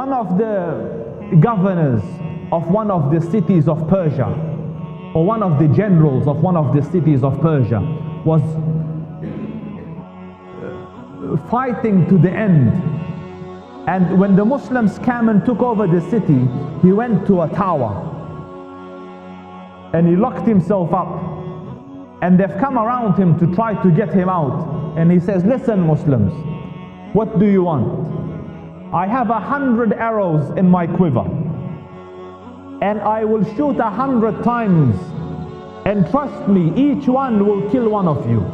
one of the governors of one of the cities of Persia, or one of the generals of one of the cities of Persia, was fighting to the end. And when the Muslims came and took over the city, he went to a tower and he locked himself up. And they've come around him to try to get him out. And he says, listen, Muslims, what do you want? I have 100 arrows in my quiver, and I will shoot 100 times, and trust me, each one will kill one of you.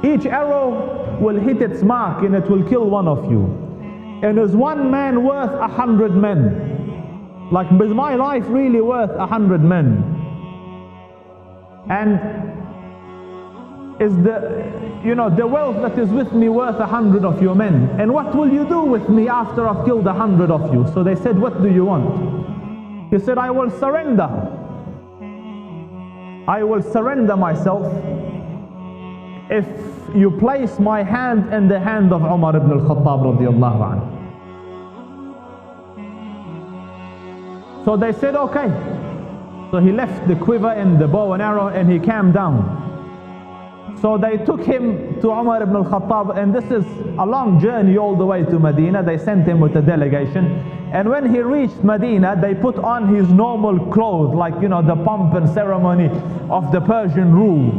Each arrow will hit its mark and it will kill one of you. And is one man worth 100 men? Like, is my life really worth 100 men? And is the wealth that is with me worth 100 of your men? And what will you do with me after I've killed 100 of you? So they said, what do you want? He said, I will surrender. I will surrender myself if you place my hand in the hand of Umar Ibn al-Khattab radiallahu anhu. So they said, okay. So he left the quiver and the bow and arrow and he came down. So they took him to Umar Ibn al-Khattab, and this is a long journey all the way to Medina. They sent him with a delegation, and when he reached Medina, they put on his normal clothes, like, the pomp and ceremony of the Persian rule.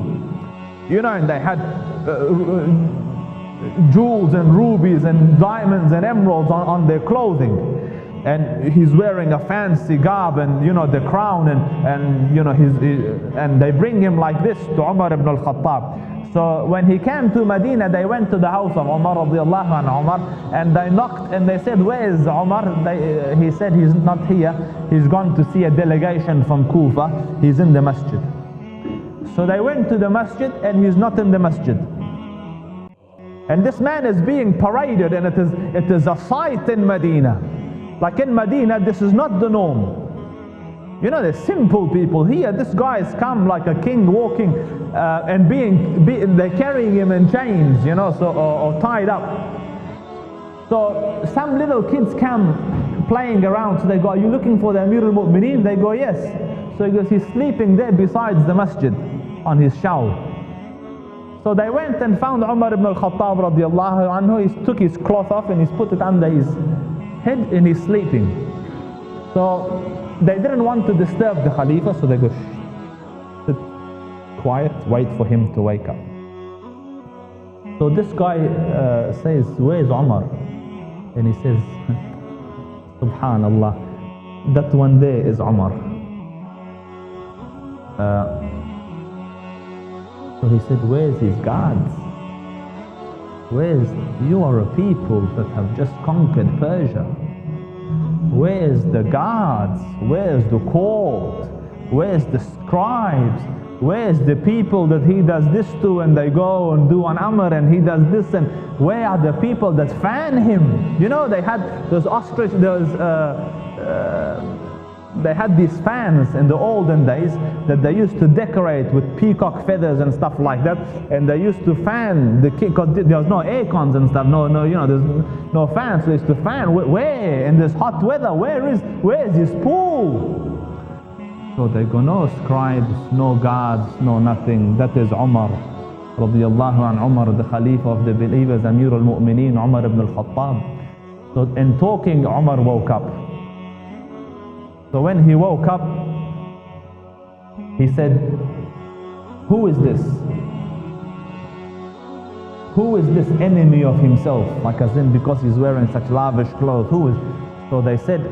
And they had jewels and rubies and diamonds and emeralds on their clothing. And he's wearing a fancy garb and the crown and they bring him like this to Umar Ibn al-Khattab. So when he came to Medina, they went to the house of Umar radiallahu anhu, Umar, and they knocked and they said, where is Umar? He said, he's not here, he's gone to see a delegation from Kufa, he's in the masjid. So they went to the masjid and he's not in the masjid. And this man is being paraded, and it is a sight in Medina. Like in Medina, this is not the norm. They're simple people. Here, this guy has come like a king walking and they're carrying him in chains, or tied up. So some little kids come playing around. So they go, are you looking for the Amir al-Mu'mineen? They go, yes. So he goes, he's sleeping there besides the masjid on his shower. So they went and found Umar Ibn al-Khattab radiallahu anhu. He took his cloth off and he's put it under his head and he's sleeping. So they didn't want to disturb the Khalifa, so they go, shh, sit quiet, wait for him to wake up. So this guy says, where's Umar? And he says, Subhanallah, that one there is Umar. So he said, where's his guards? You are a people that have just conquered Persia. Where's the guards? Where's the court? Where's the scribes? Where's the people that he does this to, and they go and do an amr and he does this? And where are the people that fan him? They had those ostrich, they had these fans in the olden days that they used to decorate with peacock feathers and stuff like that, and they used to fan the king, because there was no air cons and stuff, there's no fans, so they used to fan. Where in this hot weather? Where is his pool? So they go, no scribes, no guards, no nothing. That is Umar radiallahu an, Umar, the Khalifa of the believers, Amir al-Mu'mineen, Umar Ibn al-Khattab. So in talking, Umar woke up. So when he woke up, he said, who is this? Who is this enemy of himself? Like as in, because he's wearing such lavish clothes, who is? So they said,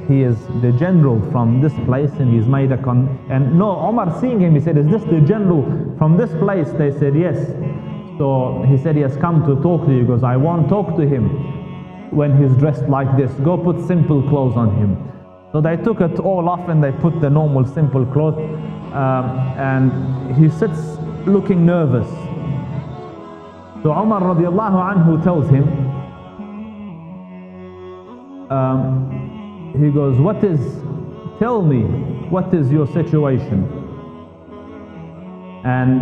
he is the general from this place, and he's made a and no, Umar seeing him, he said, is this the general from this place? They said, yes. So he said, he has come to talk to you. He goes, I won't talk to him when he's dressed like this. Go put simple clothes on him. So they took it all off and they put the normal simple clothes, and he sits looking nervous. So Umar radiallahu anhu tells him, he goes, tell me, what is your situation? And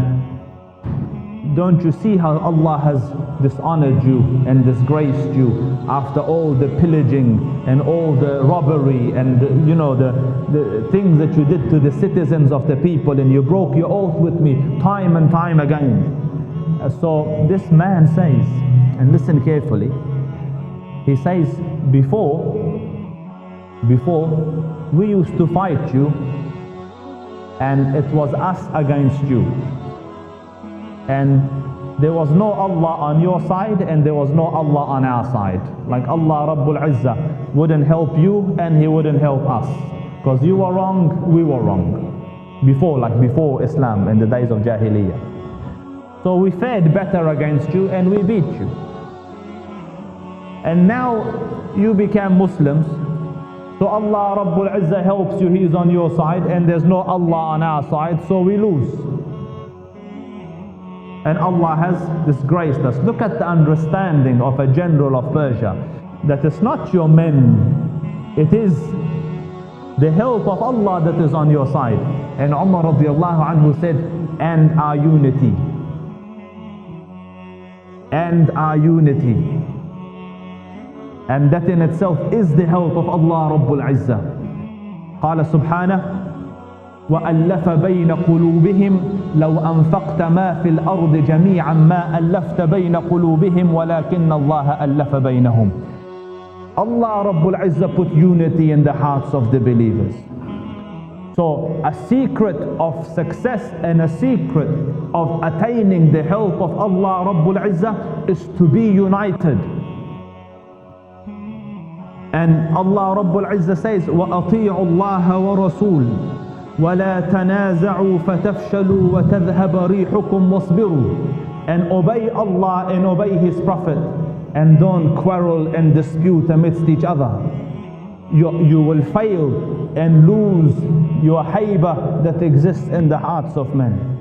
Don't you see how Allah has dishonored you and disgraced you after all the pillaging and all the robbery and the things that you did to the citizens of the people, and you broke your oath with me time and time again. So this man says, and listen carefully, he says, before we used to fight you and it was us against you, and there was no Allah on your side and there was no Allah on our side. Like Allah Rabbul Izzah wouldn't help you and He wouldn't help us, because you were wrong, we were wrong. Before Islam, in the days of Jahiliyyah. So we fared better against you and we beat you. And now you became Muslims, so Allah Rabbul Izzah helps you, He is on your side, and there's no Allah on our side, so we lose. And Allah has disgraced us. Look at the understanding of a general of Persia, that it's not your men, it is the help of Allah that is on your side. And Umar radiallahu anhu said, and our unity. And our unity. And that in itself is the help of Allah Rabbul Izzah. قال سبحانه وألف بين قلوبهم لو أنفقت ما في الأرض جميعا ما ألفت بين قلوبهم ولكن الله ألف بينهم. Allah Rabbul Izzah put unity in the hearts of the believers. So a secret of success and a secret of attaining the help of Allah Rabbul Izzah is to be united. And Allah Rabbul Izzah says, وَأَطِيعُوا اللَّهَ وَرَسُولُهُ وَلَا تَنَازَعُوا فَتَفْشَلُوا وَتَذْهَبَ رِيحُكُمْ وَاصْبِرُوا. And obey Allah and obey His Prophet, and don't quarrel and dispute amidst each other. You will fail and lose your haybah that exists in the hearts of men.